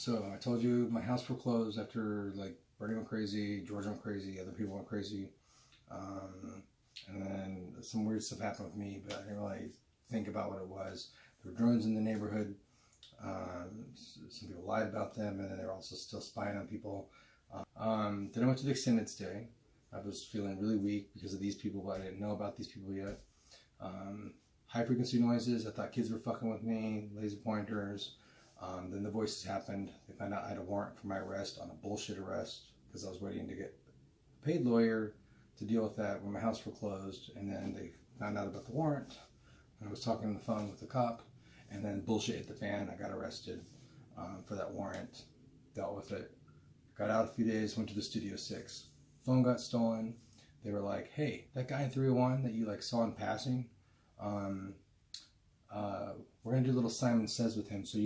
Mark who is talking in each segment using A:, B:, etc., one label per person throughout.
A: So I told you my house foreclosed after like Bernie went crazy, George went crazy, other people went crazy, and then some weird stuff happened with me, but I didn't really think about what it was. There were drones in the neighborhood. Some people lied about them, and then they were also still spying on people. Then I went to the extended stay. I was feeling really weak because of these people, but I didn't know about these people yet. High frequency noises. I thought kids were fucking with me. Laser pointers. Then the voices happened. They found out I had a warrant for my arrest on a bullshit arrest because I was waiting to get a paid lawyer to deal with that when my house foreclosed. And then they found out about the warrant. And I was talking on the phone with the cop. And then bullshit hit the fan. I got arrested for that warrant. Dealt with it. Got out a few days. Went to the Studio 6. Phone got stolen. They were like, hey, that guy in 301 that you like saw in passing, we're gonna do a little Simon Says with him, so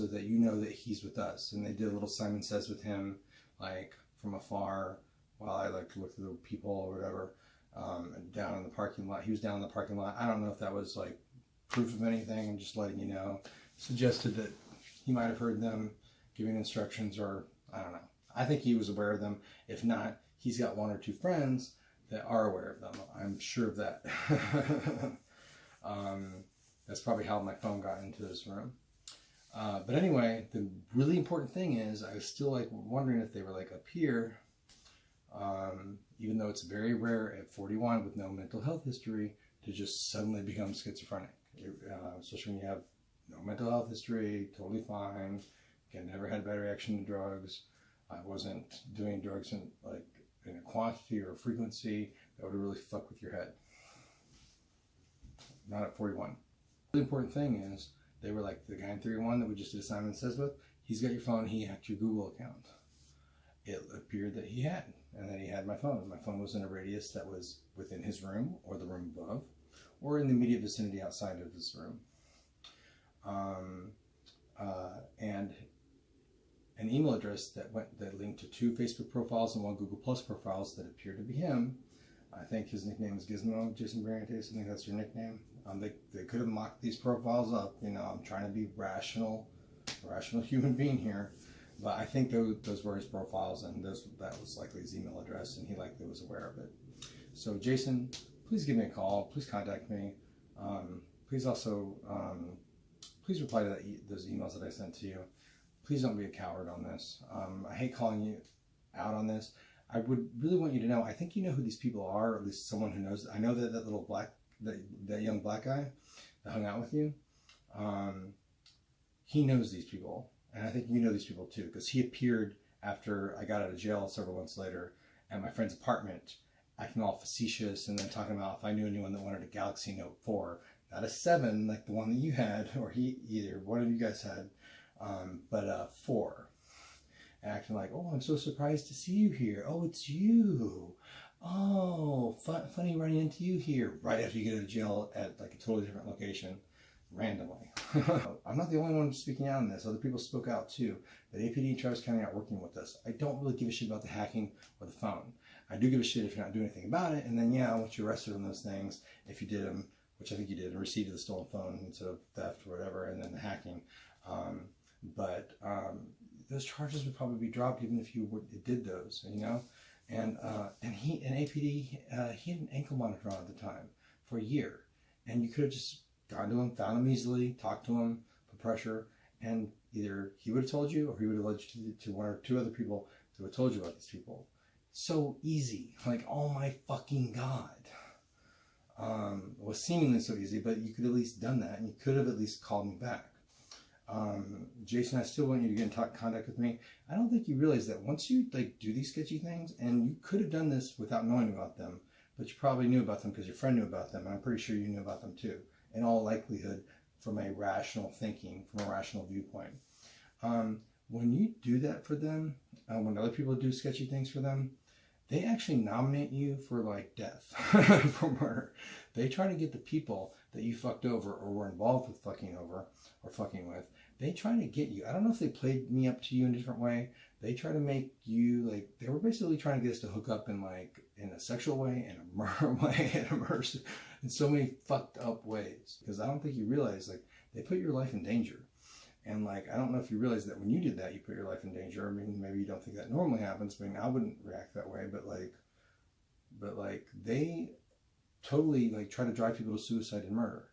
A: that you know that he's with us. And they did a little Simon Says with him, like from afar, while I like looked through the people or whatever, down in the parking lot. He was down in the parking lot. I don't know if that was like proof of anything. I'm just letting you know. Suggested that he might have heard them giving instructions, or I don't know. I think he was aware of them. If not, he's got one or two friends that are aware of them. I'm sure of that. That's probably how my phone got into this room. But anyway, the really important thing is I was still like wondering if they were like up here, even though it's very rare at 41 with no mental health history to just suddenly become schizophrenic. Especially when you have no mental health history, totally fine. Again, never had a bad reaction to drugs. I wasn't doing drugs in a quantity or frequency that would really fuck with your head. Not at 41. The important thing is they were like, the guy in 301 that we just did Simon Says with, he's got your phone, he hacked your Google account. It appeared that he had, and that he had my phone. My phone was in a radius that was within his room or the room above, or in the immediate vicinity outside of his room. And an email address that linked to 2 Facebook profiles and 1 Google Plus profiles that appeared to be him. I think his nickname is Gizmo, Jason Brantes. I think that's your nickname. They could have mocked these profiles up. You know, I'm trying to be rational human being here. But I think those were his profiles, and that was likely his email address, and he likely was aware of it. So Jason, please give me a call. Please contact me. Please also, please reply to those emails that I sent to you. Please don't be a coward on this. I hate calling you out on this. I would really want you to know, I think you know who these people are, or at least someone who knows. I know that that young black guy that hung out with you, he knows these people. And I think you know these people too, because he appeared after I got out of jail several months later at my friend's apartment, acting all facetious and then talking about if I knew anyone that wanted a Galaxy Note 4. Not a 7 like the one that you had, or either one of you guys had, but a 4. Acting like, oh, I'm so surprised to see you here. Oh, it's you. Oh, funny running into you here right after you get out of jail at like a totally different location, randomly. I'm not the only one speaking out on this. Other people spoke out too. But APD and Travis County aren't working with us. I don't really give a shit about the hacking or the phone. I do give a shit if you're not doing anything about it. And then, yeah, once you're arrested on those things, if you did them, which I think you did, and receipt of the stolen phone instead of theft or whatever, and then the hacking. Those charges would probably be dropped even if you did those, you know. And APD, he had an ankle monitor on at the time for a year, and you could have just gone to him, found him easily, talked to him, put pressure, and either he would have told you, or he would have led you to 1 or 2 other people who would have told you about these people. So easy, like, oh my fucking God. It was seemingly so easy, but you could have at least done that, and you could have at least called me back. Jason, I still want you to get in contact with me. I don't think you realize that once you like do these sketchy things, and you could have done this without knowing about them, but you probably knew about them because your friend knew about them, and I'm pretty sure you knew about them too, in all likelihood, from a rational thinking, from a rational viewpoint. When you do that for them, when other people do sketchy things for them, they actually nominate you for like death, for murder. They try to get the people that you fucked over or were involved with fucking over or fucking with. They try to get you. I don't know if they played me up to you in a different way. They try to make you like, they were basically trying to get us to hook up in like, in a sexual way, in a murder way, in so many fucked up ways. Because I don't think you realize like, they put your life in danger. And like, I don't know if you realize that when you did that, you put your life in danger. I mean, maybe you don't think that normally happens. I mean, I wouldn't react that way, but like they totally like try to drive people to suicide and murder.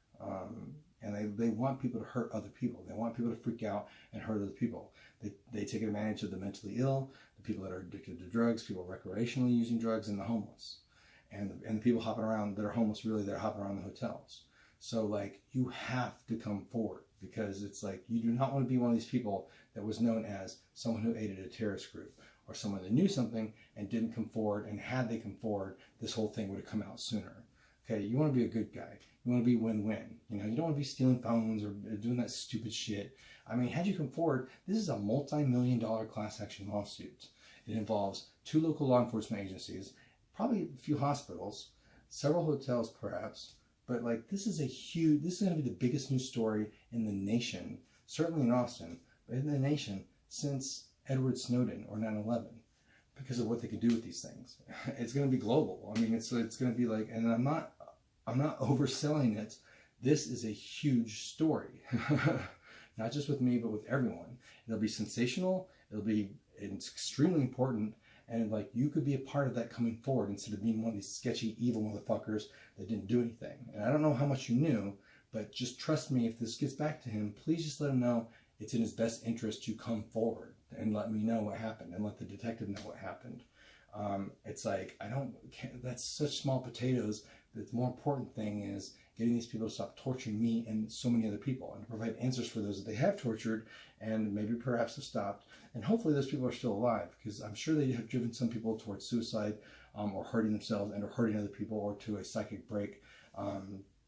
A: And they want people to hurt other people. They want people to freak out and hurt other people. They take advantage of the mentally ill, the people that are addicted to drugs, people recreationally using drugs, and the homeless. And the people hopping around that are homeless, really, they're hopping around the hotels. So like, you have to come forward, because it's like, you do not want to be one of these people that was known as someone who aided a terrorist group, or someone that knew something and didn't come forward, and had they come forward, this whole thing would have come out sooner. Okay, you want to be a good guy. You want to be win-win. You know, you don't want to be stealing phones or doing that stupid shit. I mean, had you come forward, this is a multi-million-dollar class action lawsuit. It involves 2 local law enforcement agencies, probably a few hospitals, several hotels perhaps, but like, this is going to be the biggest news story in the nation, certainly in Austin, but in the nation since Edward Snowden or 9/11, because of what they can do with these things. It's going to be global. I mean, it's going to be like, and I'm not overselling it. This is a huge story, not just with me, but with everyone. It'll be sensational. It's extremely important. And like, you could be a part of that coming forward, instead of being one of these sketchy, evil motherfuckers that didn't do anything. And I don't know how much you knew, but just trust me, if this gets back to him, please just let him know it's in his best interest to come forward and let me know what happened, and let the detective know what happened. It's like, that's such small potatoes. The more important thing is getting these people to stop torturing me and so many other people, and to provide answers for those that they have tortured and maybe perhaps have stopped. And hopefully those people are still alive, because I'm sure they have driven some people towards suicide, or hurting themselves and or hurting other people, or to a psychic break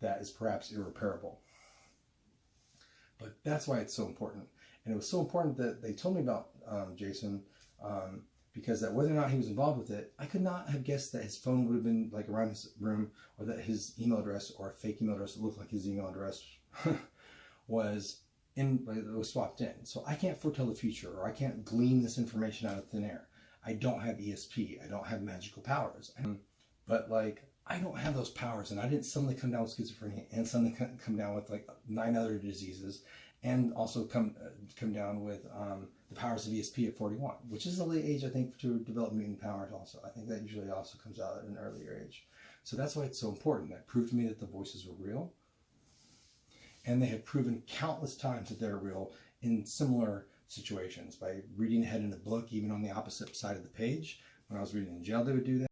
A: that is perhaps irreparable. But that's why it's so important. And it was so important that they told me about Jason, because that whether or not he was involved with it, I could not have guessed that his phone would have been like around his room, or that his email address, or a fake email address that looked like his email address was swapped in. So I can't foretell the future, or I can't glean this information out of thin air. I don't have ESP. I don't have magical powers. But like, I don't have those powers, and I didn't suddenly come down with schizophrenia and suddenly come down with like 9 other diseases, and also come down with the powers of ESP at 41, which is a late age, I think, to develop mutant powers also. I think that usually also comes out at an earlier age. So that's why it's so important. That proved to me that the voices were real. And they have proven countless times that they're real in similar situations, by reading ahead in a book, even on the opposite side of the page. When I was reading in jail, they would do that.